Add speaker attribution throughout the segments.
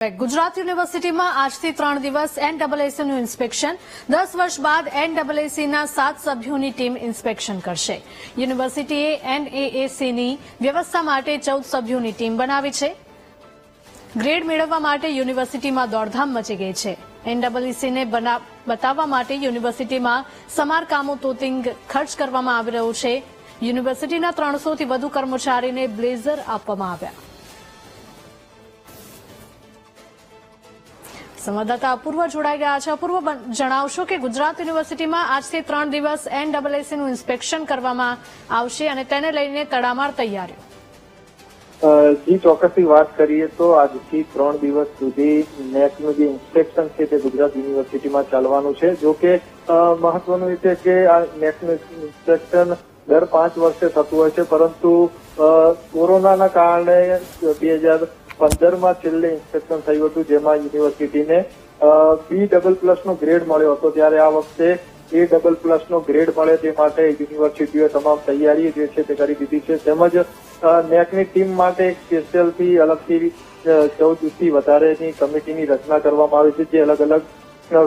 Speaker 1: ગુજરાત યુનિવર્સિટીમાં આજથી 3 દિવસ એનએએસીનું ઇન્સ્પેક્શન 10 વર્ષ બાદ એનએએસીના 7 સભ્યોની ટીમ ઇન્સ્પેક્શન કરશે. યુનિવર્સિટીએ એનએએસીની વ્યવસ્થા માટે 14 સભ્યોની ટીમ બનાવી છે. ગ્રેડ મેળવવા માટે યુનિવર્સિટીમાં દોડધામ મચી ગઈ છે. એનએએસીને બતાવવા માટે યુનિવર્સિટીમાં સમારકામો તોતિંગ ખર્ચ કરવામાં આવી રહ્યો છે. યુનિવર્સિટીના 300થી વધુ કર્મચારીને બ્લેઝર આપવામાં આવ્યા. સંવાદદાતા અપૂર્વ જોડાઈ ગયા છે. અપૂર્વ, જણાવશો કે ગુજરાત યુનિવર્સિટીમાં આજથી 3 દિવસ એનએએસીનું ઇન્સ્પેક્શન કરવામાં આવશે અને તેને લઈને તડામાર તૈયારીઓ.
Speaker 2: જી, ચોક્કસથી વાત કરીએ તો આજથી 3 દિવસ સુધી નેકનું જે ઇન્સ્પેક્શન છે તે ગુજરાત યુનિવર્સિટીમાં ચાલવાનું છે. જો કે મહત્વનું એ છે કે આ નેકનું ઇન્સ્પેક્શન દર 5 વર્ષે થતું હોય છે, પરંતુ કોરોનાના કારણે 2015માં છેલ્લે ઇન્સ્પેક્શન થયું હતું, જેમાં યુનિવર્સિટીને B++ નો ગ્રેડ મળ્યો હતો. ત્યારે આ વખતે A++ નો ગ્રેડ મળે તે માટે યુનિવર્સિટીઓએ તમામ તૈયારી જે છે તે કરી દીધી છે. તેમજ નેકની ટીમ માટે એક સ્પેશિયલથી અલગથી 14થી વધારેની કમિટીની રચના કરવામાં આવી છે, જે અલગ અલગ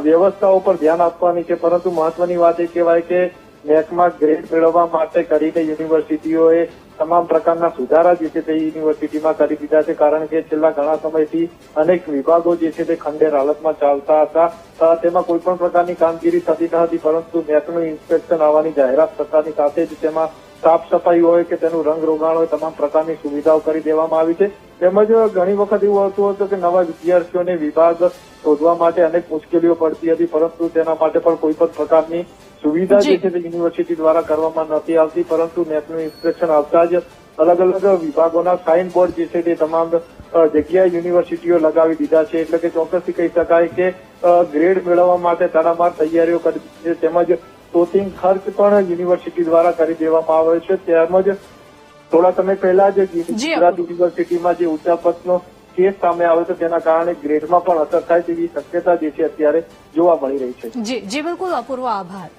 Speaker 2: વ્યવસ્થાઓ પર ધ્યાન આપવાની છે. પરંતુ મહત્વની વાત એ કહેવાય કે નેકમાં ગ્રેડ મેળવવા માટે કરીને યુનિવર્સિટીઓએ તમામ પ્રકારના સુધારા જે છે તે યુનિવર્સિટીમાં કરી દીધા છે. કારણ કે છેલ્લા ઘણા સમયથી અનેક વિભાગો જે છે તે ખંડેર હાલતમાં ચાલતા હતા. તેમાં કોઈ પણ પ્રકારની કામગીરી થતી ન હતી, પરંતુ નેકનું ઇન્સ્પેક્શન આવવાની જાહેરાત થતાની સાથે જ તેમાં સાફ સફાઈ હોય કે તેનું રંગ રોગાણ હોય, તમામ પ્રકારની સુવિધાઓ કરી દેવામાં આવી છે. તેમજ ઘણી વખત એવું હોતું હતું કે નવા વિદ્યાર્થીઓને વિભાગ શોધવા માટે અનેક મુશ્કેલીઓ પડતી હતી, પરંતુ તેના માટે પણ કોઈ પણ પ્રકારની સુવિધા જે છે તે યુનિવર્સિટી દ્વારા કરવામાં નથી આવતી. પરંતુ નેકનું ઇન્સ્પેક્શન આવતા જ અલગ અલગ વિભાગોના સાઇન બોર્ડ જે છે તે તમામ જગ્યાએ યુનિવર્સિટીઓ લગાવી દીધા છે. એટલે કે ચોક્કસથી કહી શકાય કે ગ્રેડ મેળવવા માટે તડામાર તૈયારીઓ કરી છે. તેમજ તોતિંગ ખર્ચ પણ યુનિવર્સિટી દ્વારા કરી દેવામાં આવે છે. તેમજ થોડા સમય પહેલા જ ગુજરાત યુનિવર્સિટીમાં જે ઉચાપતનો કેસ સામે આવ્યો હતો, તેના કારણે ગ્રેડમાં પણ અસર થાય તેવી શક્યતા જે છે અત્યારે જોવા મળી રહી છે.
Speaker 1: જી બિલકુલ અપૂર્વ, આભાર.